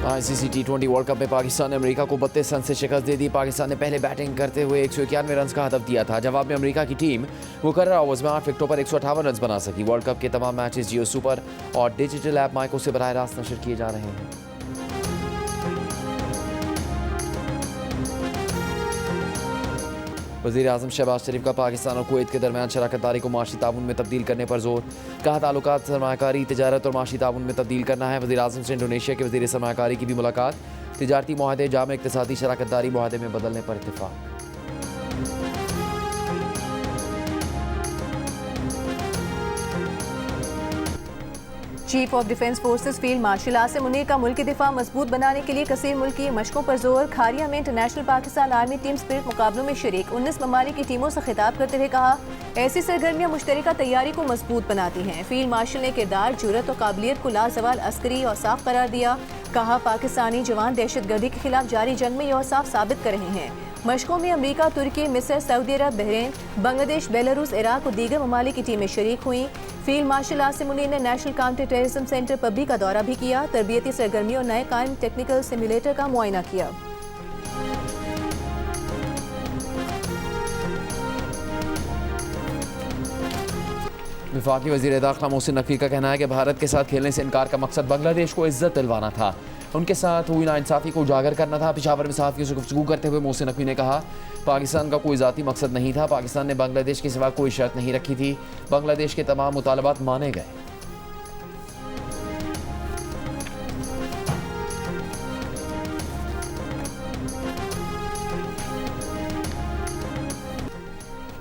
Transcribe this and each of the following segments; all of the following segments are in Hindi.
आईसीसी T20 वर्ल्ड कप में पाकिस्तान ने अमेरिका को 32 रन से शिकस्त दे दी। पाकिस्तान ने पहले बैटिंग करते हुए 191 रन का हदफ दिया था। जवाब में अमेरिका की टीम मुकर्रर ओवर्स में 8 विकेटों पर 158 रन बना सकी। वर्ल्ड कप के तमाम मैचेस जियो सुपर और डिजिटल ऐप माइको से बराह रास्त नशर किए जा रहे हैं। वज़ीर-ए-आज़म शहबाज शरीफ का पाकिस्तान और कुवैत के दरमियान शराकतदारी को माशी ताउन में तब्दील करने पर जोर। कहा ताल्लुकात सरमायाकारी, तिजारत और माशी ताउन में तब्दील करना है। वज़ीर-ए-आज़म से इंडोनेशिया के वज़ीर सरमायाकारी की भी मुलाकात। तिजारती मुआहदे जाम इक़्तिसादी शराकतदारी मुआहदे में बदलने पर इत्तेफाक। Chief of defence forces field marshal Asim Munir का मुल्क की दिफा मजबूत बनाने के लिए कसीर मुल्की मशकों पर जोर। खारिया में international Pakistan army team spirit मुकाबलों में शरीक 19 ममालिक की टीमों से खिताब करते हुए कहा, ऐसी सरगर्मियां मुश्तरका तैयारी को मजबूत बनाती हैं। फील्ड मार्शल ने किरदार, जुर्रत और काबिलियत को लाजवाल अस्करी और साफ करार दिया। कहा, पाकिस्तानी जवान दहशतगर्दी के खिलाफ जारी जंग में यह साफ साबित कर रहे हैं। मशकों में अमरीका, तुर्की, मिस्र, सऊदी अरब, बहरीन, बांग्लादेश, बेलारूस, इराक और दीगर ममालिक की टीमें शरीक हुई। फील्ड मार्शल आसिम मुनीर ने नेशनल काउंटर टेररिज्म सेंटर पब्बी का दौरा भी किया। तरबियती सरगर्मियों और नए कायम टेक्निकल सिमुलेटर का मुआयना किया। वफाकी वज़ीर दाखिला मोहसिन नकवी का कहना है कि भारत के साथ खेलने से इनकार का मकसद बांग्लादेश को इज्जत दिलवाना था, उनके साथ हुई नाइंसाफ़ी को उजागर करना था। पेशावर में सहाफ़ियों से गुफ्तगू करते हुए मोहसिन नकवी ने कहा, पाकिस्तान का कोई ज़ाती मकसद नहीं था। पाकिस्तान ने बांग्लादेश के सिवा कोई शर्त नहीं रखी थी। बांग्लादेश के तमाम मुतालबात माने गए।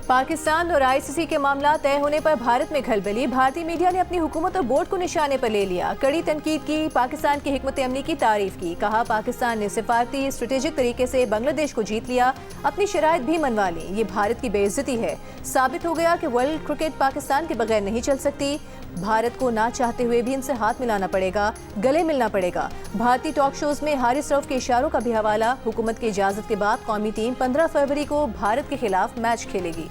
पाकिस्तान और आईसीसी के मामला तय होने पर भारत में खलबली। भारतीय मीडिया ने अपनी हुकूमत और बोर्ड को निशाने पर ले लिया। कड़ी तनकीद की, पाकिस्तान की हिकमत अमली की तारीफ की। कहा, पाकिस्तान ने सिफारती स्ट्रेटेजिक तरीके से बांग्लादेश को जीत लिया, अपनी शराइत भी मनवा ली। ये भारत की बेइज्जती है। साबित हो गया कि वर्ल्ड क्रिकेट पाकिस्तान के बगैर नहीं चल सकती। भारत को ना चाहते हुए भी इनसे हाथ मिलाना पड़ेगा, गले मिलना पड़ेगा। भारतीय टॉक शोज में हारिस रऊफ के इशारों का भी हवाला। हुकूमत की इजाजत के बाद कौमी टीम 15 फरवरी को भारत के खिलाफ मैच खेलेगी।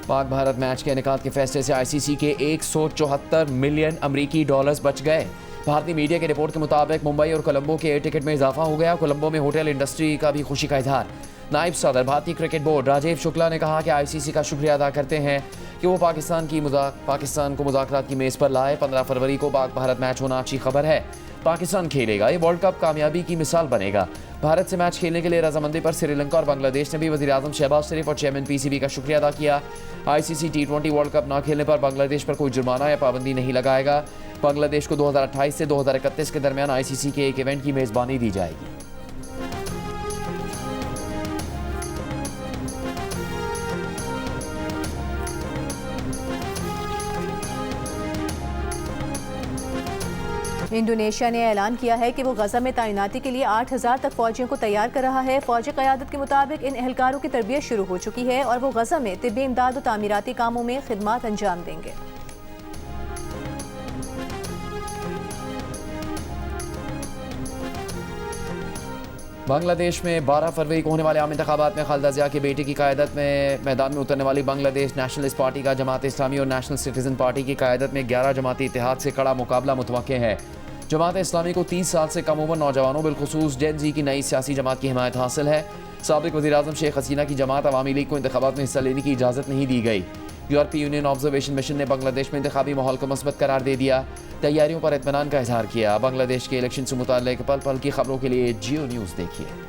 पाक भारत मैच के इनेकाद के फैसले से आईसीसी के 174 मिलियन अमरीकी डॉलर्स बच गए। भारतीय मीडिया की रिपोर्ट के मुताबिक मुंबई और कोलंबो के एयर टिकट में इजाफा हो गया। कोलंबो में होटल इंडस्ट्री का भी खुशी का इजहार। नायब सदर भारतीय क्रिकेट बोर्ड राजीव शुक्ला ने कहा कि आईसीसी का शुक्रिया अदा करते हैं कि वो पाकिस्तान को मुज़ाकरात की मेज़ पर लाए। 15 फरवरी को पाक भारत मैच होना अच्छी खबर है। पाकिस्तान खेलेगा, ये वर्ल्ड कप कामयाबी की मिसाल बनेगा। भारत से मैच खेलने के लिए रजामंदी पर श्रीलंका और बांग्लादेश ने भी वज़ीर-ए-आज़म शहबाज शरीफ और चेयरमैन पीसीबी का शुक्रिया अदा किया। आईसीसी T20 वर्ल्ड कप न खेलने पर बांग्लादेश पर कोई जुर्माना या पाबंदी नहीं लगाएगा। बांग्लादेश को 2028 से 2031 के दरमियान आईसीसी के एक इवेंट की मेज़बानी दी जाएगी। इंडोनेशिया ने ऐलान किया है कि वो गजा में तैनाती के लिए 8000 तक फौजियों को तैयार कर रहा है। फौजी क़यादत के मुताबिक इन एहलकारों की तरबियत शुरू हो चुकी है और वो गजा में तिब्बी इमदाद और तामीराती कामों में खिदमात अंजाम देंगे। बांग्लादेश में 12 फरवरी को होने वाले आम इंतखाबात में खालिदा ज़िया के बेटे की क़यादत में मैदान में उतरने वाली बांग्लादेश नेशनलिस्ट पार्टी का जमात इस्लामी और नेशनल सिटीजन पार्टी की क़यादत में 11 जमाती इत्तेहाद से कड़ा मुकाबला मुतवक्के है। जमात इस्लामी को 30 साल से कम उम्र नौजवानों बिलखुसूस जेन जी की नई सियासी जमात की हिमायत हासिल है। साबिक़ वज़ीर-ए-आज़म शेख हसीना की जमात अवामी लीग को इंतखाबात में हिस्सा लेने की इजाज़त नहीं दी गई। यूरोपीय यूनियन ऑब्जर्वेशन मिशन ने बांग्लादेश में इंतखाबी माहौल को मस्बत करार दे दिया। तैयारियों पर इत्मीनान का इजहार किया। बांग्लादेश के इलेक्शन से मुताल्लिक़ पल पल की खबरों के लिए जियो न्यूज़ देखिए।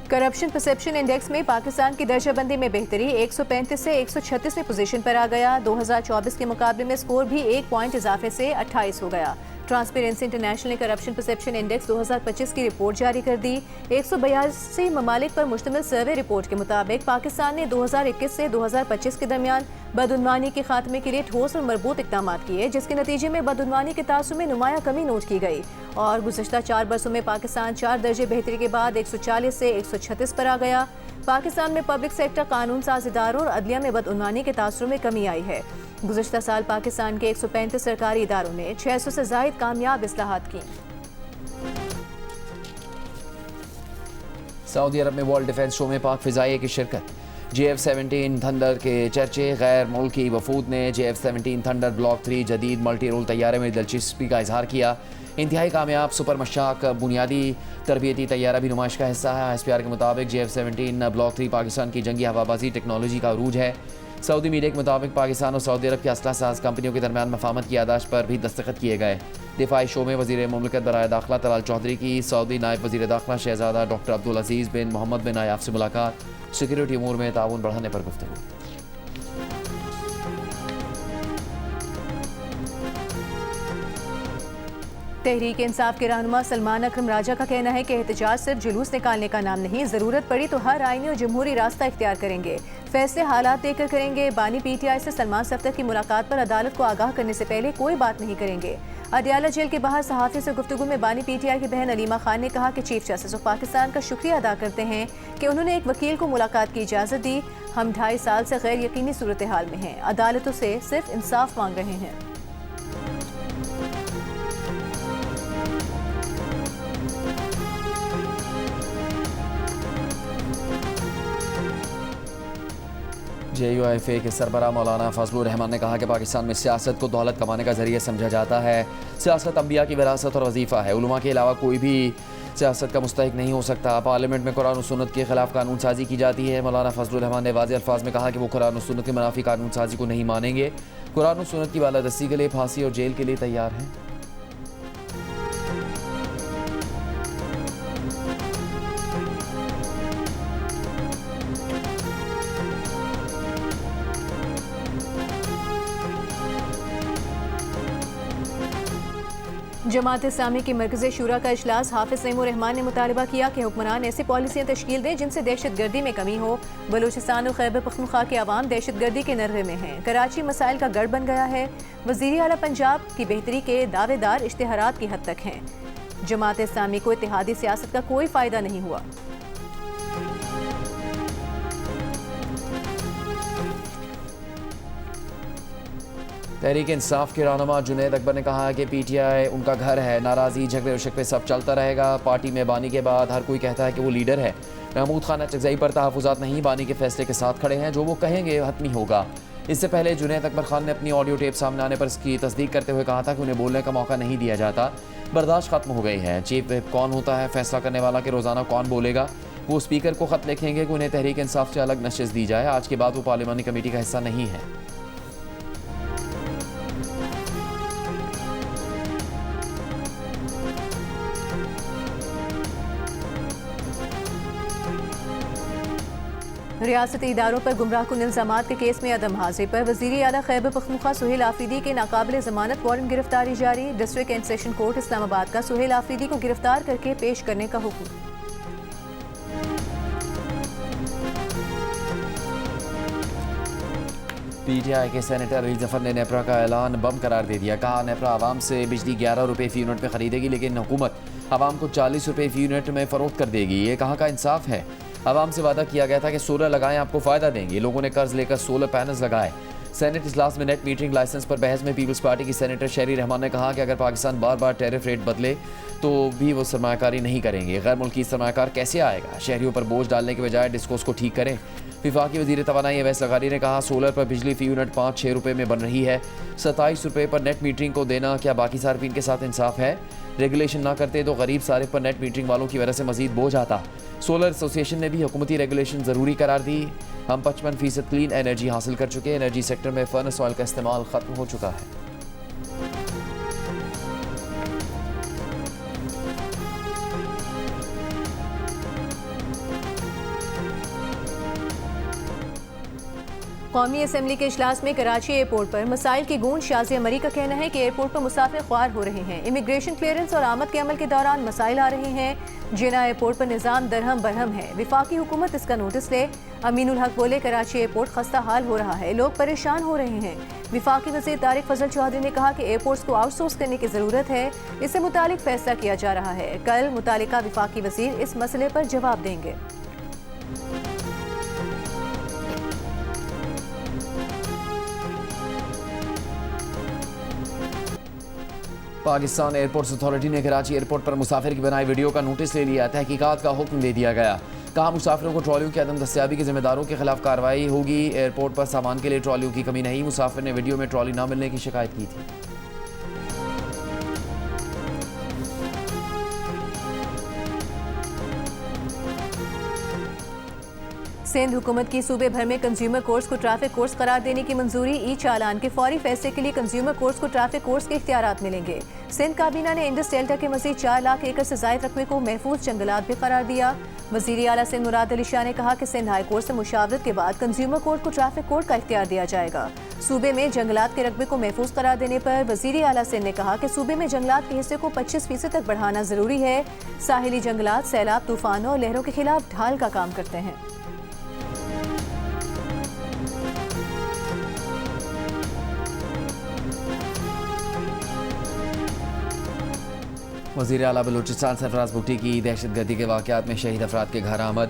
करप्शन परसेप्शन इंडेक्स में पाकिस्तान की दर्जाबंदी में बेहतरी 135 से 136वें पोजीशन पर आ गया। 2024 के मुकाबले में स्कोर भी 1 पॉइंट इजाफे से 28 हो गया। ट्रांसपेरेंसी इंटरनेशनल ने करप्शन परसेप्शन इंडेक्स 2025 की रिपोर्ट जारी कर दी। 182 ममालिक पर मुश्तमिल सर्वे रिपोर्ट के मुताबिक पाकिस्तान ने 2021 से 2025 के दरमियान बदउनवानी के खात्मे के लिए ठोस और मरबूत इक़दाम किए, जिसके नतीजे में बदउनवानी के तासुर में नुमाया कमी नोट की गई और गुज़श्ता 4 बरसों में पाकिस्तान 4 दर्जे बेहतरी के बाद 140 से 136 पर आ गया। पाकिस्तान में पब्लिक सेक्टर कानून साज इदारों और अदलिया में बदउनवानी के तासुर में कमी आई है। गुज़श्ता साल पाकिस्तान के 135 सरकारी इदारों ने 600 से ज़ायद कामयाब इस्लाहात की। सऊदी अरब में वर्ल्ड डिफेंस शो में पाक फ़िज़ाइये की शिरकत। JF-17 थंडर के चर्चे। गैर मुल्की वफूद ने JF-17 थंडर ब्लॉक 3 जदीद मल्टी रोल तैयारे में दिलचस्पी का इजहार किया। इंतहाई कामयाब सुपर मशाक बुनियादी तरबियती तैयारा भी नुमाइश का हिस्सा है। ISPR के मुताबिक JF-17 ब्लॉक 3 पाकिस्तान की जंगी हवाबाजी टेक्नोलॉजी का अरूज है। सऊदी मीडिया के मुताबिक पाकिस्तान और सऊदी अरब की असला साज कंपनियों के दरमियान मफाहमत की यादाश्त पर भी दस्तखत किए गए। दिफाई शो में वज़ीर मुमलिकत बराए दाखिला तलाल चौधरी की सऊदी नायब वज़ीर दाखिला शहजादा डॉक्टर अब्दुल अजीज़ बिन मोहम्मद बिन नायाफ से मुलाकात। सिक्योरिटी अमूर में ताउन बढ़ाने पर गुफ्तगू। तहरीक इंसाफ के रहनुमा सलमान अकरम राजा का कहना है कि एहतजाज सिर्फ जुलूस निकालने का नाम नहीं, ज़रूरत पड़ी तो हर आईनी और जमहूरी रास्ता इख्तियार करेंगे। फैसले हालात देखकर करेंगे। बानी PTI से सलमान सफ्दर की मुलाकात पर अदालत को आगाह करने से पहले कोई बात नहीं करेंगे। अडियाला जेल के बाहर सहाफ़ी से गुफ्तगू में बानी PTI की बहन अलीमा खान ने कहा कि चीफ जस्टिस ऑफ पाकिस्तान का शुक्रिया अदा करते हैं कि उन्होंने एक वकील को मुलाकात की इजाज़त दी। हम 2.5 साल से गैर यकीनी सूरत हाल में हैं, अदालतों से सिर्फ इंसाफ मांग रहे हैं। JUIFA के सरबराह मौलाना फजलुर रहमान ने कहा कि पाकिस्तान में सियासत को दौलत कमाने का जरिए समझा जाता है। सियासत अंबिया की विरासत और वजीफ़ा है। उलमा के अलावा कोई भी सियासत का मुस्तहिक नहीं हो सकता। पार्लियामेंट में कुरान और सुन्नत के खिलाफ कानून साजी की जाती है। मौलाना फजलुर रहमान ने वाज़ेह अल्फाज में कहा कि वो कुरान और सुन्नत के मुनाफी कानून साजी को नहीं मानेंगे। कुरान और सुन्नत की बालादस्ती के लिए फांसी और जेल के लिए तैयार हैं। जमात इस्लामी की मरकज़ी शूरा का इजलास। हाफिज सईमुर रहमान ने मुतालबा किया कि हुक्मरान ऐसी पॉलिसियाँ तश्कील दें जिनसे दहशत गर्दी में कमी हो। बलूचिस्तान और खैबर पख्तूनख्वा के अवाम दहशत गर्दी के नर्रे में हैं। कराची मसाइल का गढ़ बन गया है। वज़ीर आला पंजाब की बेहतरी के दावेदार इश्तिहारात की हद तक हैं। जमात इस्लामी को इत्तेहादी सियासत का कोई फ़ायदा नहीं हुआ। तहरीक इंसाफ के रहनुमा जुनैद अकबर ने कहा कि PTI उनका घर है। नाराज़ी झगड़े और शिकवे सब चलता रहेगा। पार्टी में बानी के बाद हर कोई कहता है कि वो लीडर है। महमूद खान चकज़ई पर तहफ़्फ़ुज़ात नहीं, बानी के फैसले के साथ खड़े हैं। जो वो कहेंगे हतमी होगा। इससे पहले जुनैद अकबर खान ने अपनी ऑडियो टेप सामने आने पर इसकी तस्दीक करते हुए कहा था कि उन्हें बोलने का मौका नहीं दिया जाता, बर्दाश्त खत्म हो गई है। चीफ विप कौन होता है फैसला करने वाला कि रोज़ाना कौन बोलेगा? वो स्पीकर को ख़त लिखेंगे कि उन्हें तहरीक इंसाफ से अलग नशिस्त दी जाए। आज के बाद वो पार्लिमानी कमेटी का हिस्सा नहीं है। रियासती इदारों पर गुमराहकुन इल्ज़ामात के केस में अदम हाजिरी पर वज़ीर आला खैबर पख्तूनख्वा सुहेल आफरीदी के नाकाबिल ज़मानत वारंट गिरफ्तारी जारी। District and session court Islamabad का सुहेल आफरीदी को गिरफ्तार करके पेश करने का हुक्म। PTI के सेनेटर अली जफर ने नेपरा का ऐलान बम करार दे दिया। कहा नेपरा आवाम से बिजली 11 रुपये फ़ी यूनिट में खरीदेगी, लेकिन हुकूमत आवाम को 40 रुपये फ़ी यूनिट में फ़रोख्त कर देगी। ये कहाँ का इंसाफ है? आवाम से वादा किया गया था कि सोलर लगाएं, आपको फ़ायदा देंगे। लोगों ने कर्ज लेकर सोलर पैनल्स लगाए। सेनेट इजलास में नेट मीटरिंग लाइसेंस पर बहस में पीपल्स पार्टी की सेनेटर शहरी रहमान ने कहा कि अगर पाकिस्तान बार बार टैरिफ रेट बदले तो भी वो सरमायाकारी नहीं करेंगे। गैर मुल्की सरमायाकार कैसे आएगा? शहरियों पर बोझ डालने के बजाय डिस्कोस को ठीक करें। विफाकी वज़ीर तवानाई अवैस लगारी ने कहा सोलर पर बिजली फ़ी यूनिट 5-6 रुपये में बन रही है। 27 रुपये पर नेट मीटरिंग को देना क्या बाकी सार्फिन के साथ इंसाफ है? रेगुलेशन ना करते तो गरीब सारे पर नेट मीटरिंग वालों की वजह से मजीद बोझ आता। सोलर एसोसिएशन ने भी हुकूमती रेगुलेशन ज़रूरी करार दी। हम 55% क्लीन एनर्जी हासिल कर चुके। एनर्जी सेक्टर में फर्नेस ऑयल का इस्तेमाल ख़त्म हो चुका है। कौमी असम्बली के इजलास में कराची एयरपोर्ट पर मसाइल की गूंज। शाज़िया मरी का कहना है कि एयरपोर्ट पर मुसाफिर ख्वार हो रहे हैं। इमिग्रेशन क्लियरेंस और आमद के अमल के दौरान मसाइल आ रहे हैं। जिना एयरपोर्ट पर निज़ाम दरहम बरहम है। विफाकी हुकूमत इसका नोटिस ले। अमीनुल हक बोले कराची एयरपोर्ट खस्ता हाल हो रहा है, लोग परेशान हो रहे हैं। विफाकी वज़ीर तारिक फजल चौधरी ने कहा कि एयरपोर्ट्स को आउटसोर्स करने की ज़रूरत है। इससे मुतालिक फैसला किया जा रहा है। कल मुतालिका विफाकी वज़ीर इस मसले पर जवाब देंगे। पाकिस्तान एयरपोर्ट्स अथॉरिटी ने कराची एयरपोर्ट पर मुसाफिर की बनाई वीडियो का नोटिस ले लिया। तहकीकात का हुक्म दे दिया गया। कहा मुसाफिरों को ट्रॉलियों की अदम दस्तियाबी के जिम्मेदारों के खिलाफ कार्रवाई होगी। एयरपोर्ट पर सामान के लिए ट्रॉलियों की कमी नहीं। मुसाफिर ने वीडियो में ट्रॉली न मिलने की शिकायत की थी। सिंध हुकूमत की सूबे भर में कंज्यूमर कोर्ट्स को ट्रैफिक कोर्स करार देने की मंजूरी। ई चालान के फौरी फैसले के लिए कंज्यूमर कोर्ट्स को ट्रैफिक कोर्स के इख्तियारात मिलेंगे। सिंध काबीना ने इंडस डेल्टा के मजीद 4 लाख एकड़ से जायद रकबे को महफूज जंगलात भी करार दिया। वजीर आला सिंध मुराद अली शाह ने कहा कि सिंध हाई कोर्ट से मुशावरत के बाद कंज्यूमर कोर्ट को ट्रैफिक कोर्ट का इख्तियार दिया जाएगा। सूबे में जंगलात के रकबे को महफूज करार देने पर वजीर आला सिंध ने कहा कि सूबे में जंगलात के हिस्से को 25% तक बढ़ाना जरूरी है। साहिली जंगलात सैलाब, तूफानों और लहरों के खिलाफ ढाल का काम करते हैं। वज़ीर आला बलूचिस्तान सरफराज भुट्टी की दहशतगर्दी के वाक़यात में शहीद अफराद के घर आमद।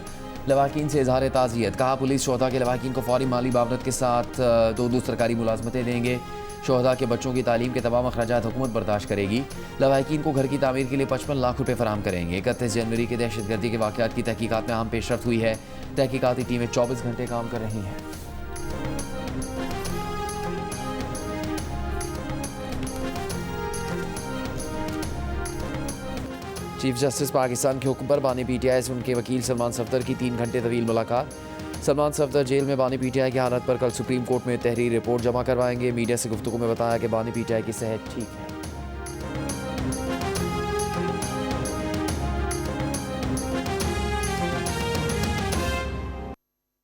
लवाकिन से इजहार ताज़ियत। कहा पुलिस शोहदा के लवाकिन को फौरी माली बावरत के साथ 2 सरकारी मुलाजमतें देंगे। शोहदा के बच्चों की तालीम के तमाम अखराजात हुकूमत बर्दाश्त करेगी। लवाकिन को घर की तामीर के लिए 55 लाख रुपये फराहम करेंगे। 31 जनवरी के दहशतगर्दी के वाक़यात की तहकीकात में अहम पेशरफ्त हुई है। तहकीकाती टीमें 24 घंटे काम कर रही हैं। चीफ जस्टिस पाकिस्तान के हुक्म पर बानी पीटीआई से उनके वकील सलमान सफदर की 3 घंटे तवील मुलाकात। सलमान सफदर जेल में बानी पीटीआई की हालत पर कल सुप्रीम कोर्ट में तहरीर रिपोर्ट जमा करवाएंगे। मीडिया से गुफ्तगू में बताया कि बानी पीटीआई की सेहत ठीक है।